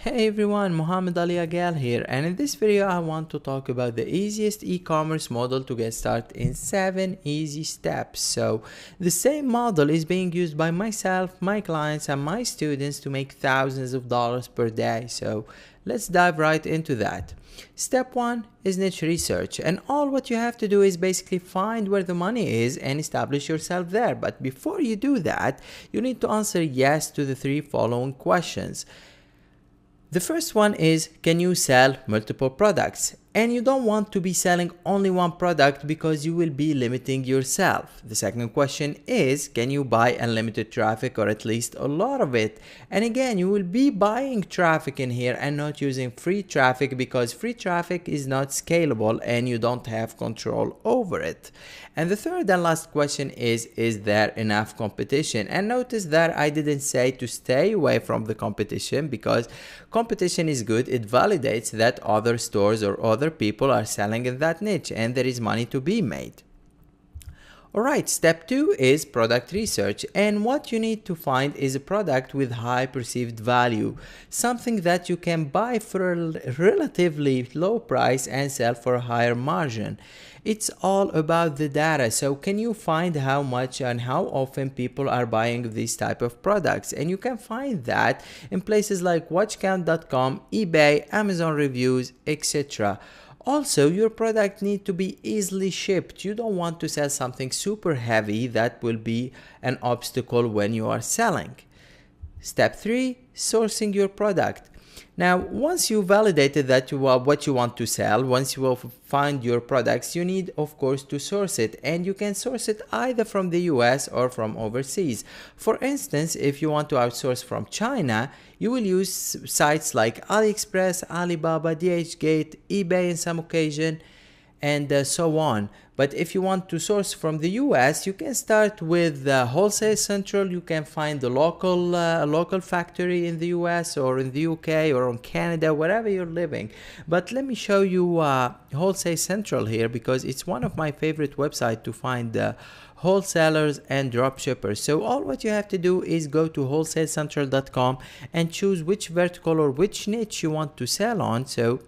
Hey everyone, Muhammad Ali Agal here, and in this video I want to talk about the easiest e-commerce model to get started in 7 easy steps. So the same model is being used by myself, my clients and my students to make thousands of dollars per day. So let's dive right into that. Step 1 is niche research, and all what you have to do is basically find where the money is and establish yourself there. But before you do that, you need to answer yes to the 3 following questions. The first one is, can you sell multiple products? And you don't want to be selling only one product because you will be limiting yourself. The second question is, can you buy unlimited traffic or at least a lot of it? And again, you will be buying traffic in here and not using free traffic because free traffic is not scalable and you don't have control over it. And the third and last question is there enough competition? And notice that I didn't say to stay away from the competition because competition is good. It validates that other stores or other people are selling in that niche and there is money to be made. Alright, step 2 is product research, and what you need to find is a product with high perceived value, something that you can buy for a relatively low price and sell for a higher margin. It's all about the data. So can you find how much and how often people are buying these type of products? And you can find that in places like watchcount.com, eBay, Amazon reviews, etc. Also, your product needs to be easily shipped. You don't want to sell something super heavy that will be an obstacle when you are selling. Step 3, sourcing your product. Now, once you validated that you are what you want to sell, once you will find your products, you need, of course, to source it. And you can source it either from the US or from overseas. For instance, if you want to outsource from China, you will use sites like AliExpress, Alibaba, DHgate, eBay in some occasion, and so on. But if you want to source from the US, you can start with Wholesale Central. You can find the local factory in the US or in the UK or in Canada, wherever you're living. But let me show you Wholesale Central here because it's one of my favorite websites to find wholesalers and dropshippers. So all what you have to do is go to wholesalecentral.com and choose which vertical or which niche you want to sell on. So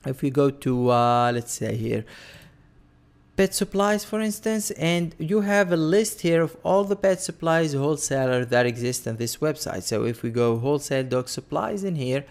if we go to let's say here pet supplies, for instance, and you have a list here of all the pet supplies wholesaler that exist on this website. So if we go wholesale dog supplies in here,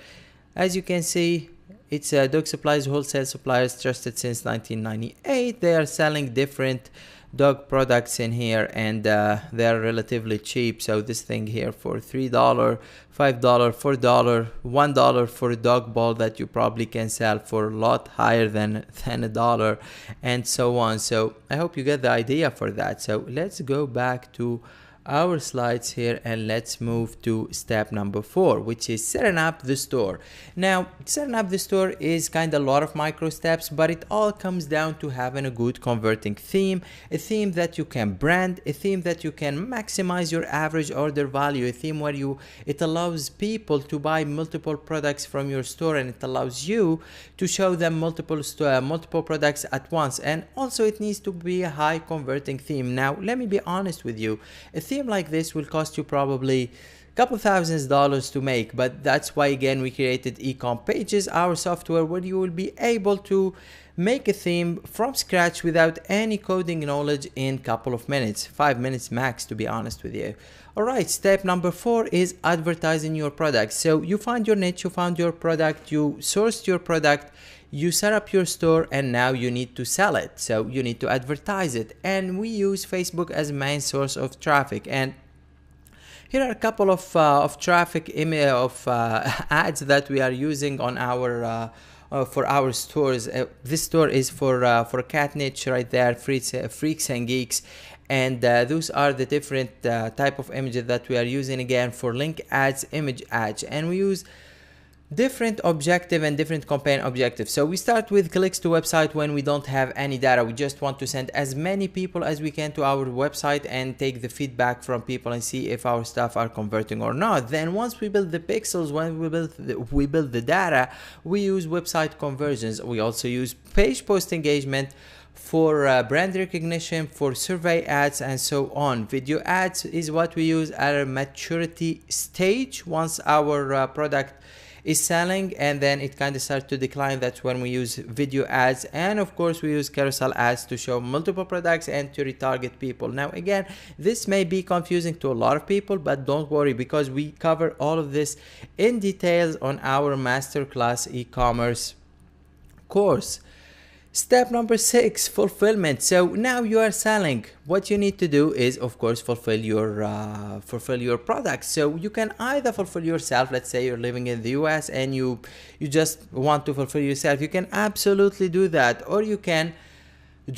as you can see, it's dog supplies wholesale suppliers trusted since 1998. They are selling different dog products in here, and they're relatively cheap. So this thing here for $3, $5, $4, $1 for a dog ball that you probably can sell for a lot higher than $1, and so on. So I hope you get the idea for that. So let's go back to our slides here and let's move to step number 4, which is setting up the store. Now, setting up the store is kind of a lot of micro steps, but it all comes down to having a good converting theme, a theme that you can brand, a theme that you can maximize your average order value, a theme where it allows people to buy multiple products from your store, and it allows you to show them multiple products at once. And also it needs to be a high converting theme. Now, let me be honest with you, a theme like this will cost you probably a couple $1,000s to make, but that's why again we created Ecom Pages, our software, where you will be able to make a theme from scratch without any coding knowledge in a couple of minutes, 5 minutes max, to be honest with you. Alright, step number 4 is advertising your product. So you find your niche, you found your product, you sourced your product, you set up your store, and now you need to sell it. So you need to advertise it, and we use Facebook as main source of traffic. And here are a couple of traffic ads that we are using on our for our stores. This store is for cat niche right there, freaks and geeks. And those are the different type of images that we are using again for link ads, image ads, and we use different objective and different campaign objectives. So we start with clicks to website when we don't have any data. We just want to send as many people as we can to our website and take the feedback from people and see if our stuff are converting or not. Then once we build the pixels, when we build the data, we use website conversions. We also use page post engagement for brand recognition, for survey ads, and so on. Video ads is what we use at a maturity stage once our product is selling, and then it kind of starts to decline. That's when we use video ads, and of course we use carousel ads to show multiple products and to retarget people. Now again, this may be confusing to a lot of people, but don't worry, because we cover all of this in details on our masterclass e-commerce course. Step number 6, fulfillment. So now you are selling. What you need to do is, of course, fulfill your products. So you can either fulfill yourself. Let's say you're living in the US and you just want to fulfill yourself. You can absolutely do that, or you can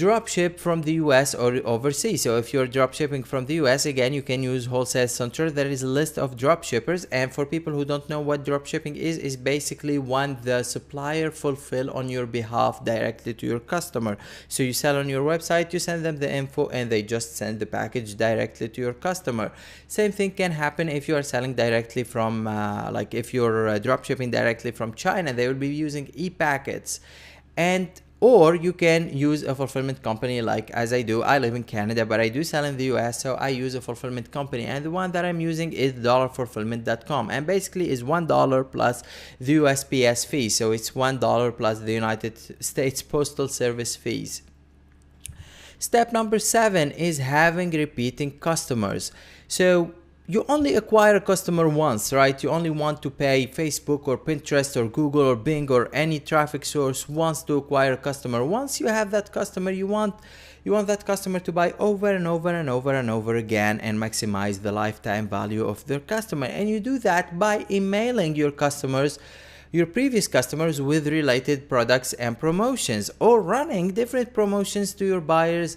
drop ship from the US or overseas. So if you're drop shipping from the US, again, you can use Wholesale Center. There is a list of drop shippers, and for people who don't know what drop shipping is basically when the supplier fulfill on your behalf directly to your customer. So you sell on your website, you send them the info, and they just send the package directly to your customer. Same thing can happen if you are selling directly from like if you're drop shipping directly from China, they will be using e-packets. Or you can use a fulfillment company, like as I do. I live in Canada, but I do sell in the US, so I use a fulfillment company, and the one that I'm using is dollarfulfillment.com, and basically is $1 plus the USPS fee. So it's $1 plus the United States Postal Service fees. Step number 7 is having repeating customers. So you only acquire a customer once, right? You only want to pay Facebook or Pinterest or Google or Bing or any traffic source once to acquire a customer. Once you have that customer, you want that customer to buy over and over and over and over again and maximize the lifetime value of their customer. And you do that by emailing your customers, your previous customers, with related products and promotions, or running different promotions to your buyers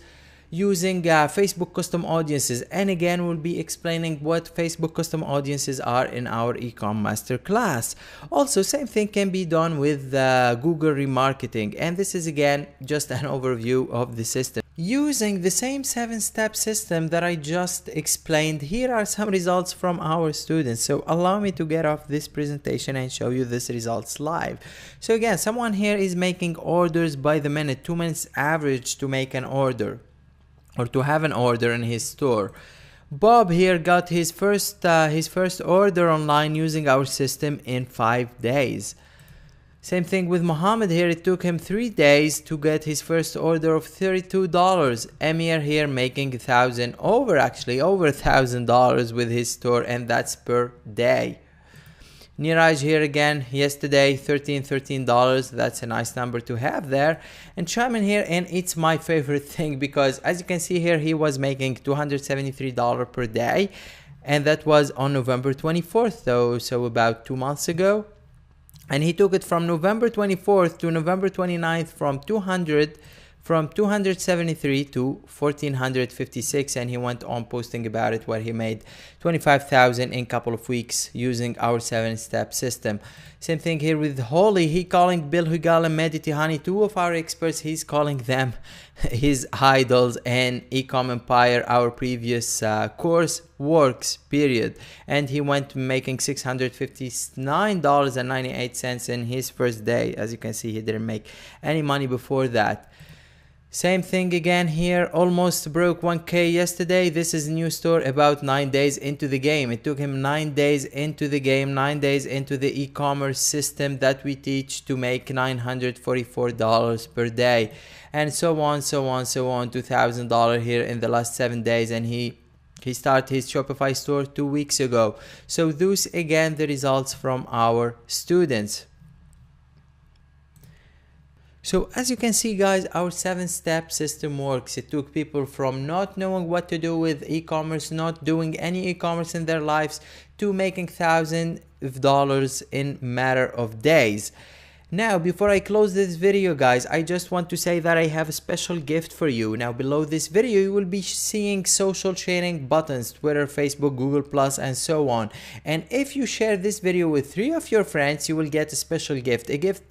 using Facebook custom audiences. And again, we'll be explaining what Facebook custom audiences are in our ecom masterclass. Also, same thing can be done with Google remarketing, and this is again just an overview of the system. Using the same 7-step system that I just explained, here are some results from our students. So allow me to get off this presentation and show you these results live. So again, someone here is making orders by the minute, 2 minutes average to make an order, or to have an order in his store. Bob here got his first order online using our system in 5 days. Same thing with Mohammed here. It took him 3 days to get his first order of $32. Emir here making over $1,000 with his store, and that's per day. Niraj here again, yesterday $13. That's a nice number to have there. And Shaiman here, and it's my favorite thing, because as you can see here, he was making $273 per day, and that was on November 24th though, so about 2 months ago. And he took it from November 24th to November 29th from 273 to 1456, and he went on posting about it, where he made 25,000 in a couple of weeks using our 7-step system. Same thing here with Holly. He calling Bill Hugal and Mediti Honey, 2 of our experts. He's calling them his idols, and Ecom Empire, our previous course, works, period. And he went making $659.98 in his first day. As you can see, he didn't make any money before that. Same thing again here, almost broke 1K yesterday. This is a new store about 9 days into the game. It took him 9 days into the game, 9 days into the e-commerce system that we teach, to make $944 per day, and so on, $2,000 here in the last 7 days. And he started his Shopify store 2 weeks ago. So those again the results from our students. So as you can see guys, our 7-step system works. It took people from not knowing what to do with e-commerce, not doing any e-commerce in their lives, to making thousands of dollars in a matter of days. Now, before I close this video guys, I just want to say that I have a special gift for you. Now below this video you will be seeing social sharing buttons, Twitter, Facebook, Google+, and so on. And if you share this video with 3 of your friends, you will get a special gift. A gift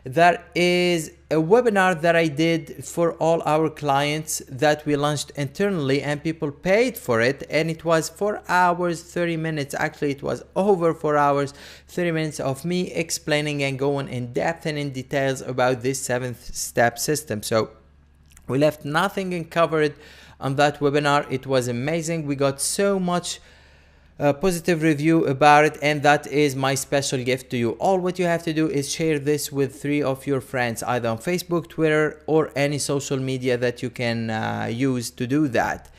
that is a webinar that I did for all our clients that we launched internally, and people paid for it, and it was 4 hours 30 minutes. Actually it was over 4 hours 30 minutes of me explaining and going in depth and in details about this 7-step system. So we left nothing uncovered on that webinar. It was amazing. We got so much positive review about it, and that is my special gift to you. All what you have to do is share this with 3 of your friends, either on Facebook, Twitter, or any social media that you can use to do that.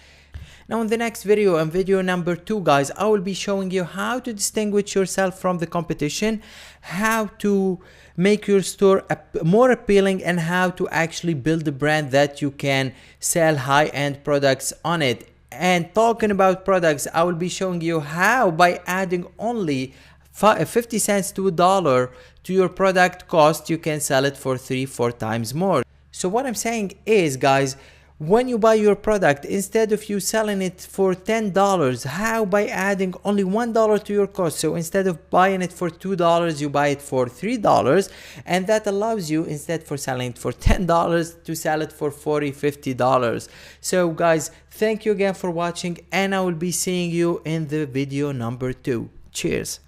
Now in the next video, in video number 2, guys, I will be showing you how to distinguish yourself from the competition, how to make your store more appealing, and how to actually build a brand that you can sell high-end products on it. And talking about products, I will be showing you how, by adding only 50 cents to $1 to your product cost, you can sell it for 3-4 times more. So what I'm saying is, guys, when you buy your product, instead of you selling it for $10, how, by adding only $1 to your cost, so instead of buying it for $2, you buy it for $3, and that allows you, instead for selling it for $10, to sell it for $40-50. So guys, thank you again for watching, and I will be seeing you in the video number 2. Cheers.